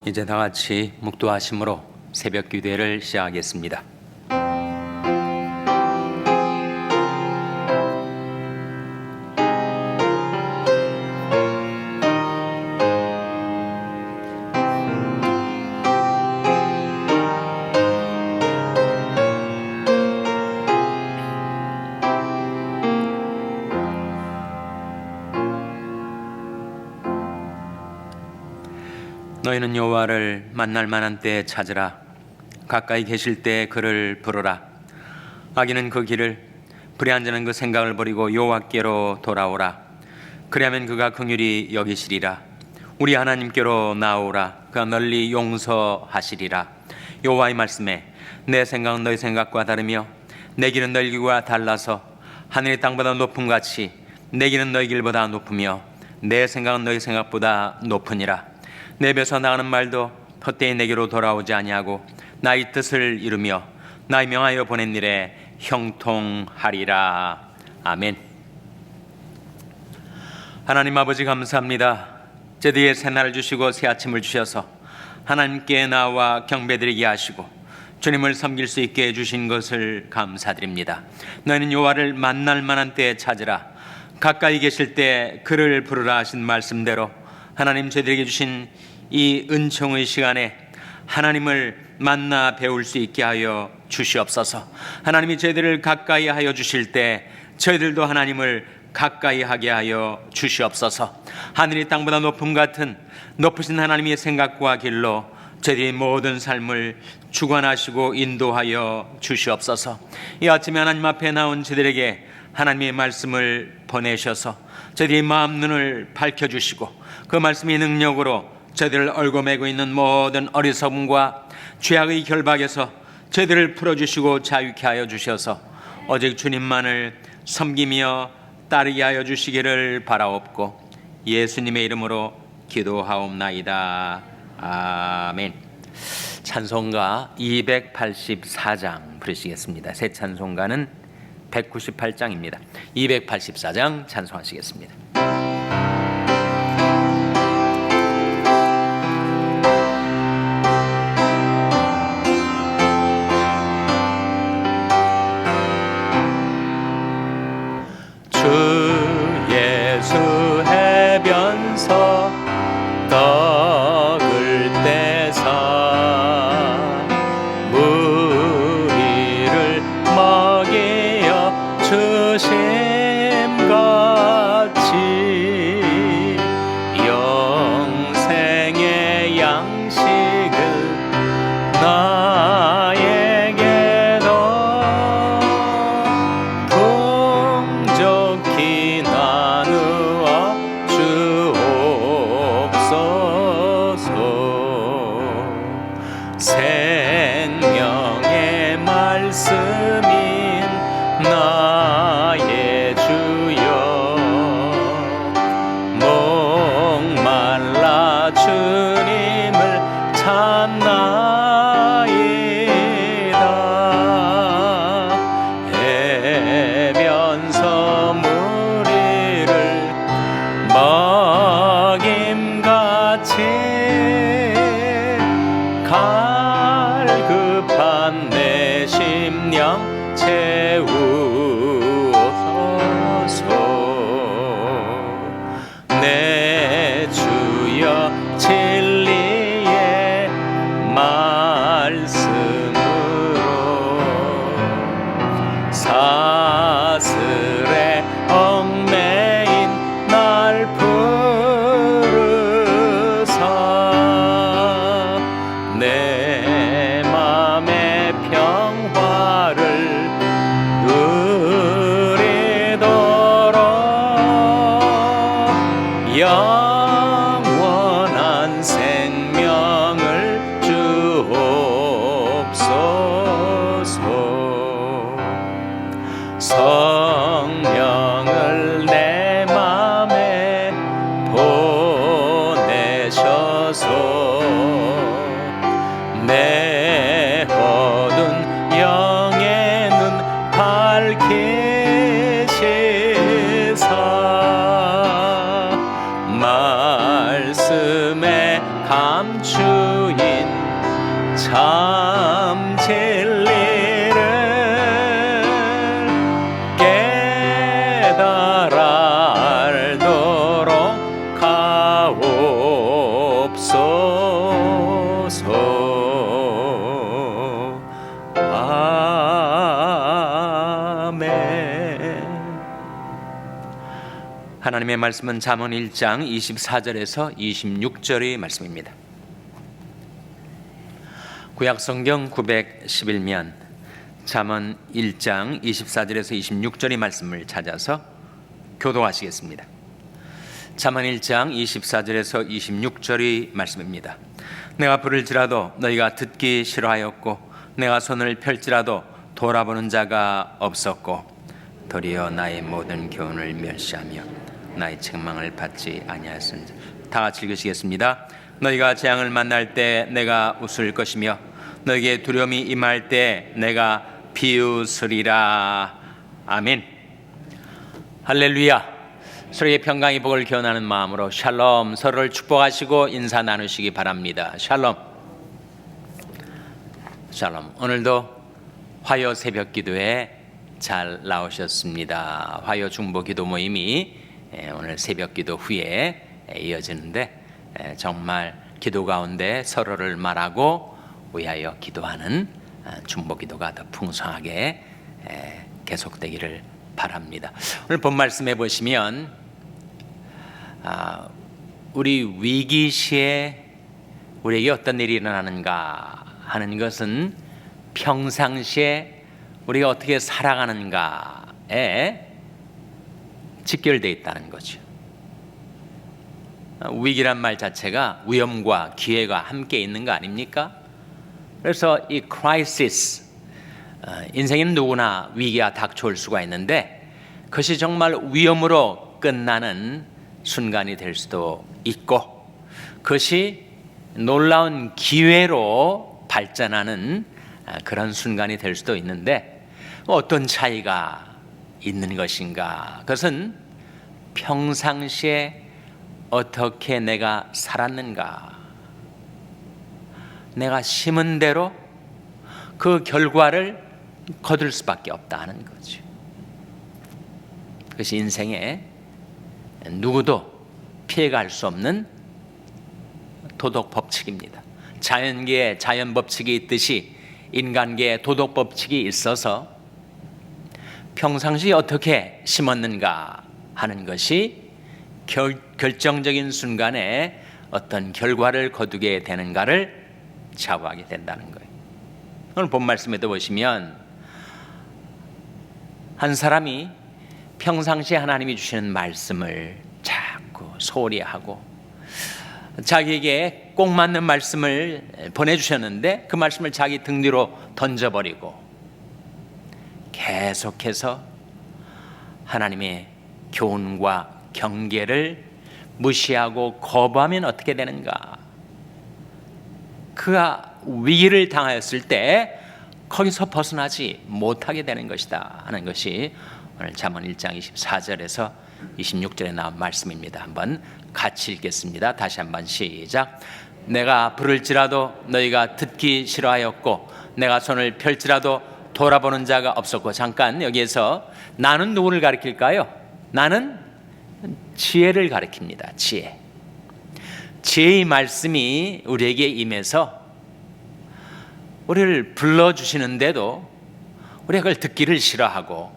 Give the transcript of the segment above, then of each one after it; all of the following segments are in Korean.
이제 다 같이 묵도하심으로 새벽 기도회를 시작하겠습니다. 너희는 여호와를 만날 만한 때에 찾으라. 가까이 계실 때에 그를 부르라. 악인은 그 길을, 불의한 자는 그 생각을 버리고 여호와께로 돌아오라. 그리하면 그가 긍휼히 여기시리라. 우리 하나님께로 나오라. 그가 널리 용서하시리라. 여호와의 말씀에 내 생각은 너희 생각과 다르며 내 길은 너희 길과 달라서 하늘의 땅보다 높음 같이 내 길은 너희 길보다 높으며 내 생각은 너희 생각보다 높으니라. 내 입에서 나가는 말도 헛되이 내게로 돌아오지 아니하고 나의 뜻을 이루며 나의 명하여 보낸 일에 형통하리라. 아멘. 하나님 아버지 감사합니다. 제대의 새날을 주시고 새 아침을 주셔서 하나님께 나와 경배드리게 하시고 주님을 섬길 수 있게 해주신 것을 감사드립니다. 너희는 여호와를 만날 만한 때에 찾으라. 가까이 계실 때 그를 부르라 하신 말씀대로 하나님 저희들에게 주신 이 은총의 시간에 하나님을 만나 배울 수 있게 하여 주시옵소서. 하나님이 저희들을 가까이 하여 주실 때 저희들도 하나님을 가까이 하게 하여 주시옵소서. 하늘이 땅보다 높음 같은 높으신 하나님의 생각과 길로 저희들의 모든 삶을 주관하시고 인도하여 주시옵소서. 이 아침에 하나님 앞에 나온 저희들에게 하나님의 말씀을 보내셔서 저희들의 마음 눈을 밝혀주시고 그 말씀의 능력으로 저희들을 얽어매고 있는 모든 어리석음과 죄악의 결박에서 저희들을 풀어주시고 자유케 하여 주셔서 오직 주님만을 섬기며 따르게 하여 주시기를 바라옵고 예수님의 이름으로 기도하옵나이다. 아멘. 찬송가 284장 부르시겠습니다. 새 찬송가는 198장입니다. 284장 찬송하시겠습니다. 주 예수 해변서 떡을 떼사 무리를 먹여 주심같이 영생의 양식을 나에게도 풍족히 나누어 주옵소서. 생명의 말씀인 나의 주여 목말라 주님을 찾나이다. 해변서 무리를 먹임같이 갈급한 내 심령 채우소서. 내 주여 진리의 말씀으로 사슬에 얽매인 날 부르사 내 맘의 평화를 누리도록 영원한 생명을 주옵소서. 성령을 내 맘에 보내셔서 내 어두운 영의 눈 밝히시사 말씀에 감추 감진리를 깨달아 알도록 하옵소서. 아멘. 하나님의 말씀은 잠언 1장 24절에서 26절의 말씀입니다. 구약성경 911면 잠언 1장 24절에서 26절의 말씀을 찾아서 교도하시겠습니다. 잠언 1장 24절에서 26절의 말씀입니다. 내가 부를지라도 너희가 듣기 싫어하였고 내가 손을 펼지라도 돌아보는 자가 없었고 도리어 나의 모든 교훈을 멸시하며 나의 책망을 받지 아니하였으니. 다 같이 읽으시겠습니다. 너희가 재앙을 만날 때 내가 웃을 것이며 너희에게 두려움이 임할 때 내가 비웃으리라. 아멘. 할렐루야. 서로의 평강의 복을 기원하는 마음으로 샬롬, 서로를 축복하시고 인사 나누시기 바랍니다. 샬롬. 샬롬. 오늘도 화요 새벽 기도에 잘 나오셨습니다. 화요 중보 기도 모임이 오늘 새벽 기도 후에 이어지는데 정말 기도 가운데 서로를 말하고 위하여 기도하는 중보 기도가 더 풍성하게 계속되기를 바랍니다. 오늘 본 말씀해 보시면 우리 위기 시에 우리에게 어떤 일이 일어나는가 하는 것은 평상시에 우리가 어떻게 살아가는가에 직결되어 있다는 거죠. 위기란 말 자체가 위험과 기회가 함께 있는 거 아닙니까? 그래서 이 crisis, 인생에는 누구나 위기가 닥쳐올 수가 있는데 그것이 정말 위험으로 끝나는 순간이 될 수도 있고 그것이 놀라운 기회로 발전하는 그런 순간이 될 수도 있는데 어떤 차이가 있는 것인가? 그것은 평상시에 어떻게 내가 살았는가? 내가 심은 대로 그 결과를 거둘 수밖에 없다 하는 거죠. 그것이 인생에 누구도 피해갈 수 없는 도덕 법칙입니다. 자연계에 자연 법칙이 있듯이 인간계에 도덕 법칙이 있어서 평상시 어떻게 심었는가 하는 것이 결정적인 순간에 어떤 결과를 거두게 되는가를 좌우하게 된다는 거예요. 오늘 본 말씀에도 보시면 한 사람이 평상시에 하나님이 주시는 말씀을 자꾸 소홀히 하고 자기에게 꼭 맞는 말씀을 보내주셨는데 그 말씀을 자기 등 뒤로 던져버리고 계속해서 하나님의 교훈과 경계를 무시하고 거부하면 어떻게 되는가? 그가 위기를 당하였을 때 거기서 벗어나지 못하게 되는 것이다 하는 것이 오늘 잠언 1장 24절에서 26절에 나온 말씀입니다. 한번 같이 읽겠습니다. 다시 한번 시작. 내가 부를지라도 너희가 듣기 싫어하였고 내가 손을 펼지라도 돌아보는 자가 없었고. 잠깐 여기에서 나는 누구를 가리킬까요? 나는 지혜를 가리킵니다. 지혜. 지혜의 말씀이 우리에게 임해서 우리를 불러주시는데도 우리가 그걸 듣기를 싫어하고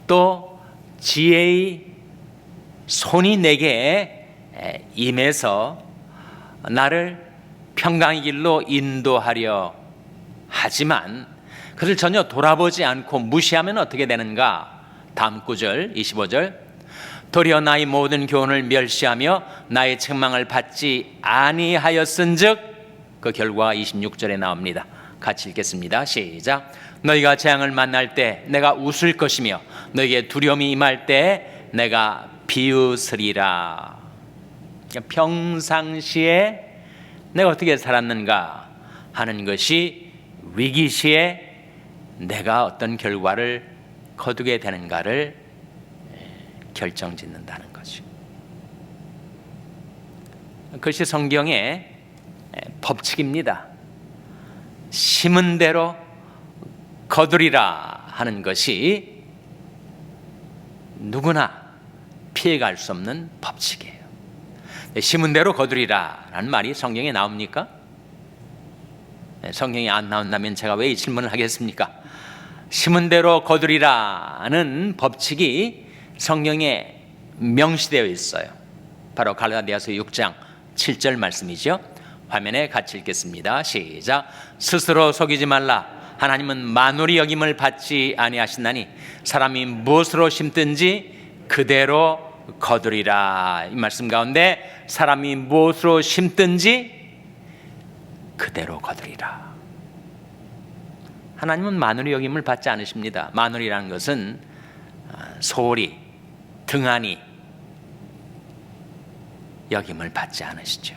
또 지혜의 손이 내게 임해서 나를 평강의 길로 인도하려 하지만 그를 전혀 돌아보지 않고 무시하면 어떻게 되는가? 다음 구절 25절. 도리어 나의 모든 교훈을 멸시하며 나의 책망을 받지 아니하였은즉. 그 결과가 26절에 나옵니다. 같이 읽겠습니다. 시작. 너희가 재앙을 만날 때 내가 웃을 것이며 너희에게 두려움이 임할 때 내가 비웃으리라. 평상시에 내가 어떻게 살았는가 하는 것이 위기시에 내가 어떤 결과를 거두게 되는가를 결정짓는다는 거죠. 그것이 성경의 법칙입니다. 심은 대로 거두리라 하는 것이 누구나 피해갈 수 없는 법칙이에요. 심은 대로 거두리라 라는 말이 성경에 나옵니까? 성경이 안 나온다면 제가 왜 이 질문을 하겠습니까? 심은 대로 거두리라는 법칙이 성경에 명시되어 있어요. 바로 갈라디아서 6장 7절 말씀이죠. 화면에 같이 읽겠습니다. 시작. 스스로 속이지 말라. 하나님은 만홀히 여김을 받지 아니하시나니 사람이 무엇으로 심든지 그대로 거두리라. 이 말씀 가운데 사람이 무엇으로 심든지 그대로 거두리라. 하나님은 만홀히 여김을 받지 않으십니다. 만홀이라는 것은 소홀히 등한히 여김을 받지 않으시죠.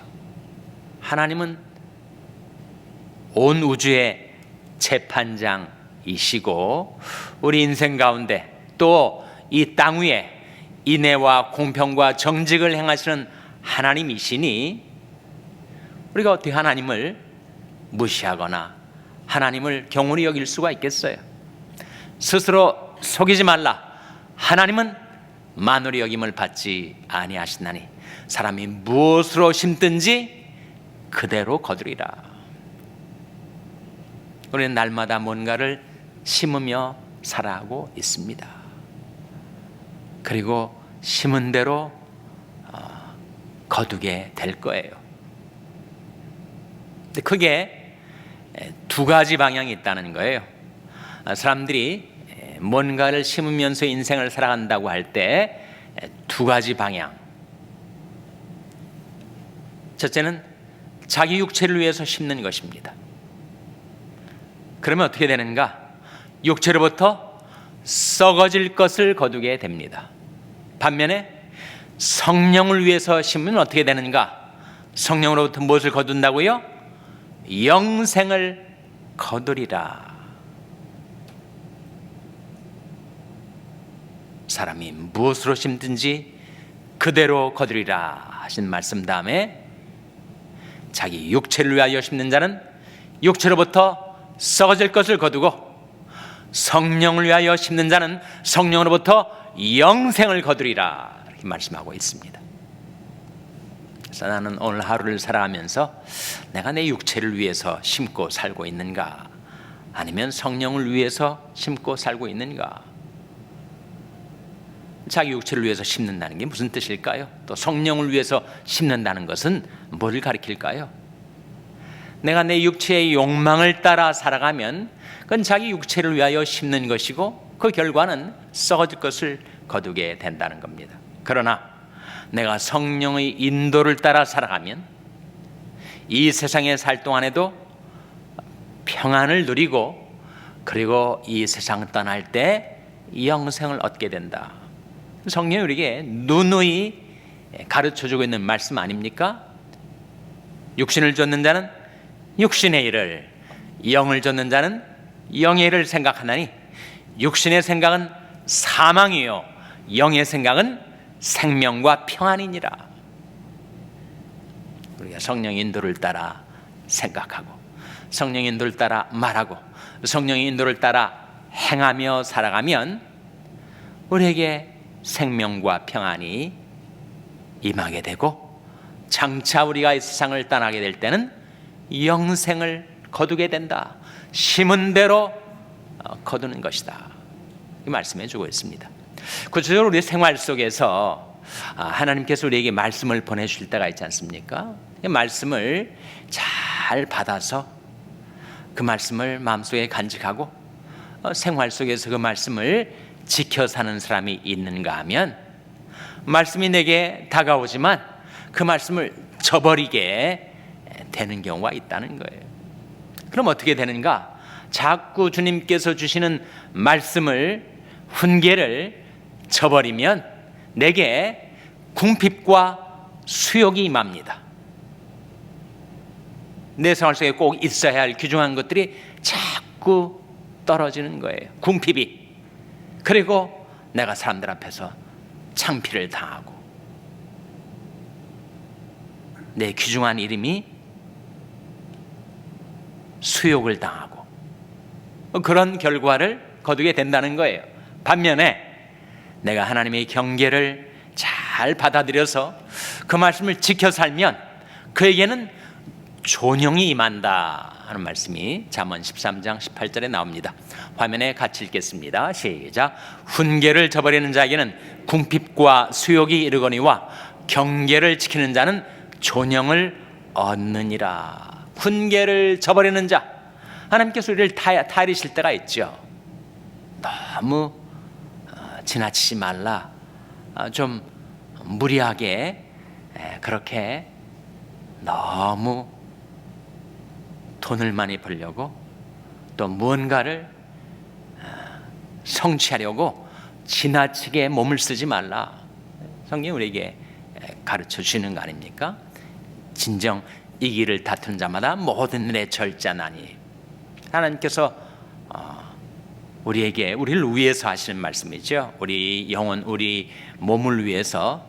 하나님은 온 우주의 재판장이시고 우리 인생 가운데 또 이 땅 위에 인애와 공평과 정직을 행하시는 하나님이시니 우리가 어떻게 하나님을 무시하거나 하나님을 경홀히 여길 수가 있겠어요? 스스로 속이지 말라. 하나님은 만홀히 여김을 받지 아니하시나니 사람이 무엇으로 심든지 그대로 거두리라. 우리는 날마다 뭔가를 심으며 살아가고 있습니다. 그리고 심은 대로 거두게 될 거예요. 근데 크게 두 가지 방향이 있다는 거예요. 사람들이 뭔가를 심으면서 인생을 살아간다고 할 때 두 가지 방향. 첫째는 자기 육체를 위해서 심는 것입니다. 그러면 어떻게 되는가? 육체로부터 썩어질 것을 거두게 됩니다. 반면에 성령을 위해서 심으면 어떻게 되는가? 성령으로부터 무엇을 거둔다고요? 영생을 거두리라. 사람이 무엇으로 심든지 그대로 거두리라 하신 말씀 다음에 자기 육체를 위하여 심는 자는 육체로부터 썩어질 것을 거두고 성령을 위하여 심는 자는 성령으로부터 영생을 거두리라 이렇게 말씀하고 있습니다. 그래서 나는 오늘 하루를 살아가면서 내가 내 육체를 위해서 심고 살고 있는가, 아니면 성령을 위해서 심고 살고 있는가? 자기 육체를 위해서 심는다는 게 무슨 뜻일까요? 또 성령을 위해서 심는다는 것은 뭘 가리킬까요? 내가 내 육체의 욕망을 따라 살아가면 그건 자기 육체를 위하여 심는 것이고 그 결과는 썩어질 것을 거두게 된다는 겁니다. 그러나 내가 성령의 인도를 따라 살아가면 이 세상에 살 동안에도 평안을 누리고 그리고 이 세상을 떠날 때 영생을 얻게 된다. 성령이 우리에게 누누이 가르쳐주고 있는 말씀 아닙니까? 육신을 쫓는 자는 육신의 일을, 영을 쫓는 자는 영의 일을 생각하나니 육신의 생각은 사망이요 영의 생각은 생명과 평안이니라. 우리가 성령 인도를 따라 생각하고 성령 인도를 따라 말하고 성령의 인도를 따라 행하며 살아가면 우리에게 생명과 평안이 임하게 되고 장차 우리가 이 세상을 떠나게 될 때는 영생을 거두게 된다. 심은 대로 거두는 것이다. 이 말씀해 주고 있습니다. 구체적으로 우리 생활 속에서 하나님께서 우리에게 말씀을 보내주실 때가 있지 않습니까? 이 말씀을 잘 받아서 그 말씀을 마음속에 간직하고 생활 속에서 그 말씀을 지켜 사는 사람이 있는가 하면 말씀이 내게 다가오지만 그 말씀을 저버리게 되는 경우가 있다는 거예요. 그럼 어떻게 되는가? 자꾸 주님께서 주시는 말씀을, 훈계를 저버리면 내게 궁핍과 수욕이 임합니다. 내 생활 속에 꼭 있어야 할 귀중한 것들이 자꾸 떨어지는 거예요. 궁핍이. 그리고 내가 사람들 앞에서 창피를 당하고 내 귀중한 이름이 수욕을 당하고 그런 결과를 거두게 된다는 거예요. 반면에 내가 하나님의 경계를 잘 받아들여서 그 말씀을 지켜 살면 그에게는 존영이 임한다 하는 말씀이 잠언 13장 18절에 나옵니다. 화면에 같이 읽겠습니다. 시작. 훈계를 저버리는 자에게는 궁핍과 수욕이 이르거니와 경계를 지키는 자는 존영을 얻느니라. 훈계를 저버리는 자, 하나님께서 우리를 타이르실 때가 있죠. 너무 지나치지 말라, 좀 무리하게 그렇게 너무 돈을 많이 벌려고 또 무언가를 성취하려고 지나치게 몸을 쓰지 말라. 성경이 우리에게 가르쳐 주시는 거 아닙니까? 진정 이 길을 다투는 자마다 모든 일에 절제하나니. 하나님께서 우리에게, 우리를 위해서 하시는 말씀이죠. 우리 영혼, 우리 몸을 위해서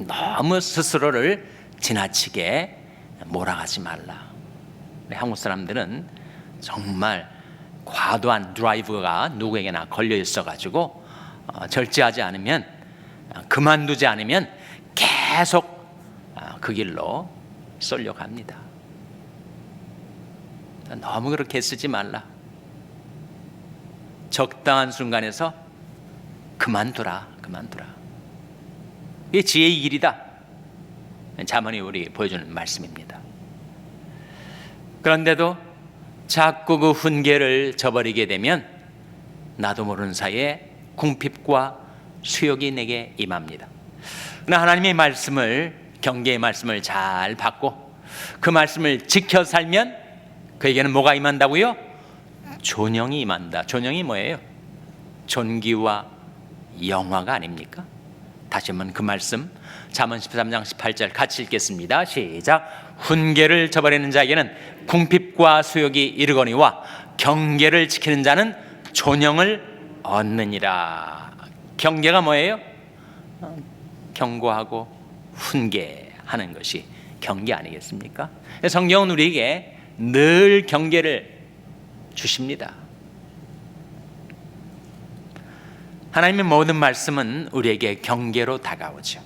너무 스스로를 지나치게 몰아가지 말라. 우리 한국 사람들은 정말 과도한 드라이브가 누구에게나 걸려 있어가지고 절제하지 않으면, 그만두지 않으면 계속 그 길로 쏠려갑니다. 너무 그렇게 쓰지 말라. 적당한 순간에서 그만두라. 이게 지혜의 길이다. 잠언이 우리 보여주는 말씀입니다. 그런데도 자꾸 그 훈계를 저버리게 되면 나도 모르는 사이에 궁핍과 수욕이 내게 임합니다. 그러나 하나님의 말씀을, 경계의 말씀을 잘 받고 그 말씀을 지켜 살면 그에게는 뭐가 임한다고요? 존영이 임한다. 존영이 뭐예요? 존귀와 영화가 아닙니까? 다시 한번 그 말씀 잠언 13장 18절 같이 읽겠습니다. 시작. 훈계를 저버리는 자에게는 궁핍과 수욕이 이르거니와 경계를 지키는 자는 존영을 얻느니라. 경계가 뭐예요? 경고하고 훈계하는 것이 경계 아니겠습니까? 성경은 우리에게 늘 경계를 주십니다. 하나님의 모든 말씀은 우리에게 경계로 다가오죠.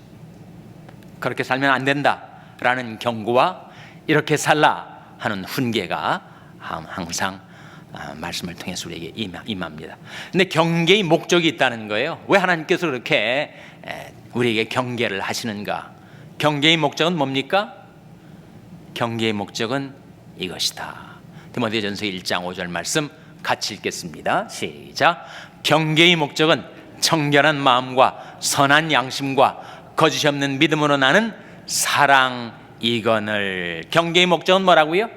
그렇게 살면 안 된다라는 경고와 이렇게 살라 하는 훈계가 항상 말씀을 통해서 우리에게 임합니다. 근데 경계의 목적이 있다는 거예요. 왜 하나님께서 그렇게 우리에게 경계를 하시는가? 경계의 목적은 뭡니까? 경계의 목적은 이것이다. 디모데전서 1장 5절 말씀 같이 읽겠습니다. 시작. 경계의 목적은 청결한 마음과 선한 양심과 거짓이 없는 믿음으로 나는 사랑이거늘. 경계의 목적은 뭐라고요?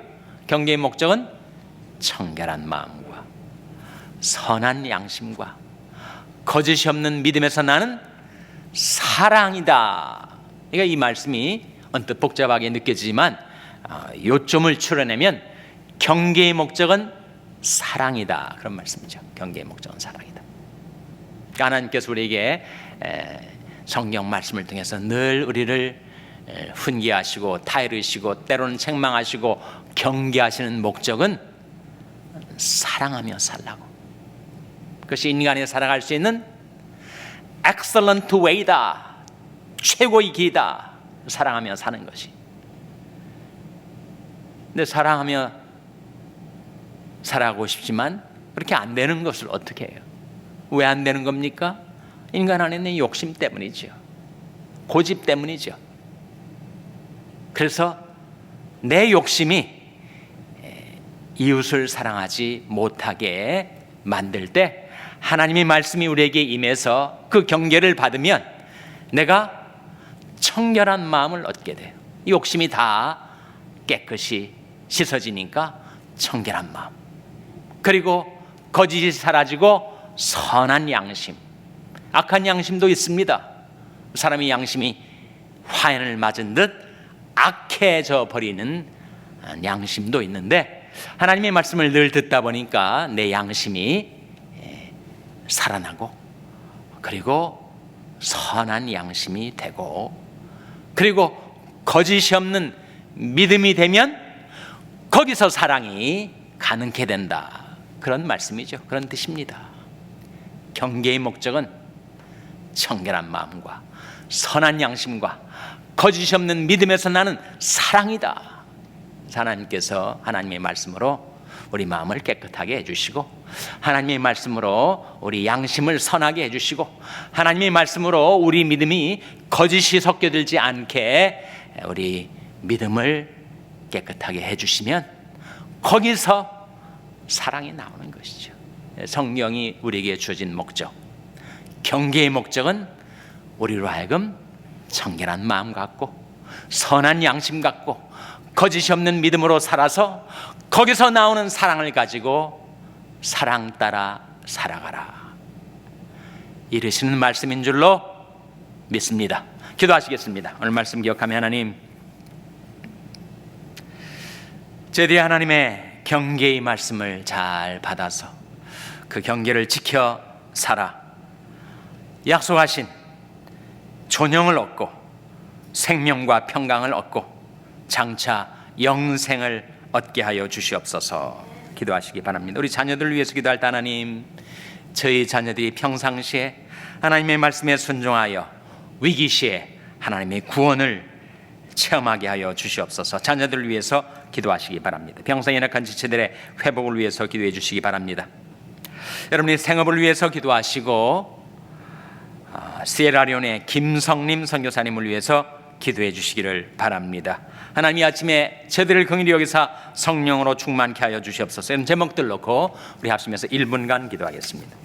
경계의 목적은 청결한 마음과 선한 양심과 거짓이 없는 믿음에서 나는 사랑이다. 그러니까 이 말씀이 언뜻 복잡하게 느껴지지만 요점을 추려내면 경계의 목적은 사랑이다, 그런 말씀이죠. 경계의 목적은 사랑이다. 하나님께서 우리에게 성경 말씀을 통해서 늘 우리를 훈계하시고 타이르시고 때로는 책망하시고 경계하시는 목적은 사랑하며 살라고. 그것이 인간이 살아갈 수 있는 excellent way다, 최고의 길이다. 사랑하며 사는 것이. 근데 사랑하며 살아가고 싶지만 그렇게 안 되는 것을 어떻게 해요? 왜 안 되는 겁니까? 인간 안에 있는 욕심 때문이죠. 고집 때문이죠. 그래서 내 욕심이 이웃을 사랑하지 못하게 만들 때 하나님의 말씀이 우리에게 임해서 그 경계를 받으면 내가 청결한 마음을 얻게 돼요. 욕심이 다 깨끗이 씻어지니까 청결한 마음, 그리고 거짓이 사라지고 선한 양심. 악한 양심도 있습니다. 사람의 양심이 화염을 맞은 듯 악해져 버리는 양심도 있는데 하나님의 말씀을 늘 듣다 보니까 내 양심이 살아나고, 그리고 선한 양심이 되고, 그리고 거짓이 없는 믿음이 되면 거기서 사랑이 가능케 된다. 그런 말씀이죠. 그런 뜻입니다. 경계의 목적은 청결한 마음과 선한 양심과 거짓이 없는 믿음에서 나는 사랑이다. 하나님께서 하나님의 말씀으로 우리 마음을 깨끗하게 해주시고, 하나님의 말씀으로 우리 양심을 선하게 해주시고, 하나님의 말씀으로 우리 믿음이 거짓이 섞여들지 않게 우리 믿음을 깨끗하게 해주시면 거기서 사랑이 나오는 것이죠. 성령이 우리에게 주어진 목적, 경계의 목적은 우리로 하여금 청결한 마음 갖고 선한 양심 갖고 거짓이 없는 믿음으로 살아서 거기서 나오는 사랑을 가지고 사랑 따라 살아가라, 이르시는 말씀인 줄로 믿습니다. 기도하시겠습니다. 오늘 말씀 기억하며 하나님, 저희들이 하나님의 경계의 말씀을 잘 받아서 그 경계를 지켜 살아 약속하신 존영을 얻고 생명과 평강을 얻고 장차 영생을 얻게 하여 주시옵소서. 기도하시기 바랍니다. 우리 자녀들을 위해서 기도할 때 하나님, 저희 자녀들이 평상시에 하나님의 말씀에 순종하여 위기 시에 하나님의 구원을 체험하게 하여 주시옵소서. 자녀들을 위해서 기도하시기 바랍니다. 병상에 연약한 지체들의 회복을 위해서 기도해 주시기 바랍니다. 여러분의 생업을 위해서 기도하시고, 시에라리온의 김성림 선교사님을 위해서 기도해 주시기를 바랍니다. 하나님이 아침에 저들을 긍휼히 여기사 성령으로 충만케 하여 주시옵소서. 이런 제목들 놓고 우리 합심해서 1분간 기도하겠습니다.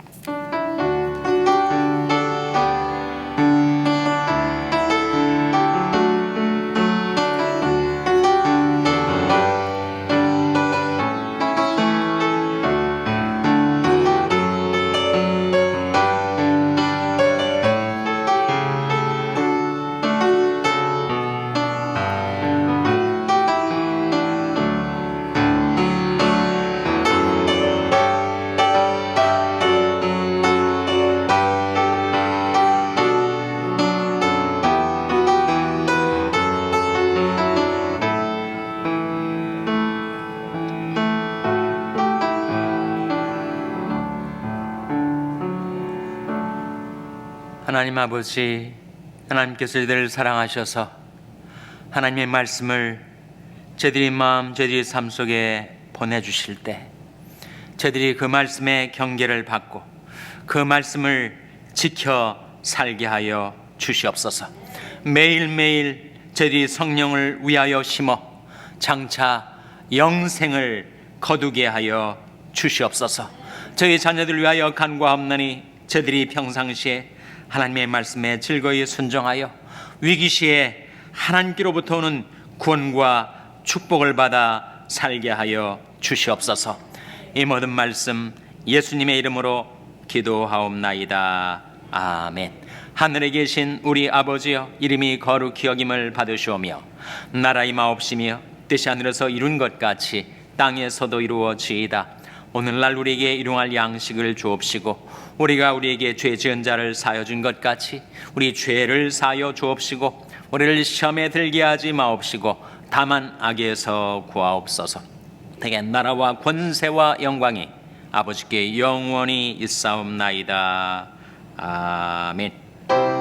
하나님 아버지, 하나님께서 저희들을 사랑하셔서 하나님의 말씀을 저희들의 마음, 저희들의 삶 속에 보내주실 때 저희들이 그 말씀의 경계를 받고 그 말씀을 지켜 살게 하여 주시옵소서. 매일매일 저희들이 성령을 위하여 심어 장차 영생을 거두게 하여 주시옵소서. 저희 자녀들 위하여 간구하옵나니 저희들이 평상시에 하나님의 말씀에 즐거이 순종하여 위기시에 하나님께로부터 오는 구원과 축복을 받아 살게 하여 주시옵소서. 이 모든 말씀 예수님의 이름으로 기도하옵나이다. 아멘. 하늘에 계신 우리 아버지여, 이름이 거룩히 여김을 받으시오며 나라의 마옵시며 뜻이 하늘에서 이룬 것 같이 땅에서도 이루어지이다. 오늘날 우리에게 일용할 양식을 주옵시고 우리가 우리에게 죄 지은 자를 사하여 준 것 같이 우리 죄를 사하여 주옵시고 우리를 시험에 들게 하지 마옵시고 다만 악에서 구하옵소서. 대개 나라와 권세와 영광이 아버지께 영원히 있사옵나이다. 아멘.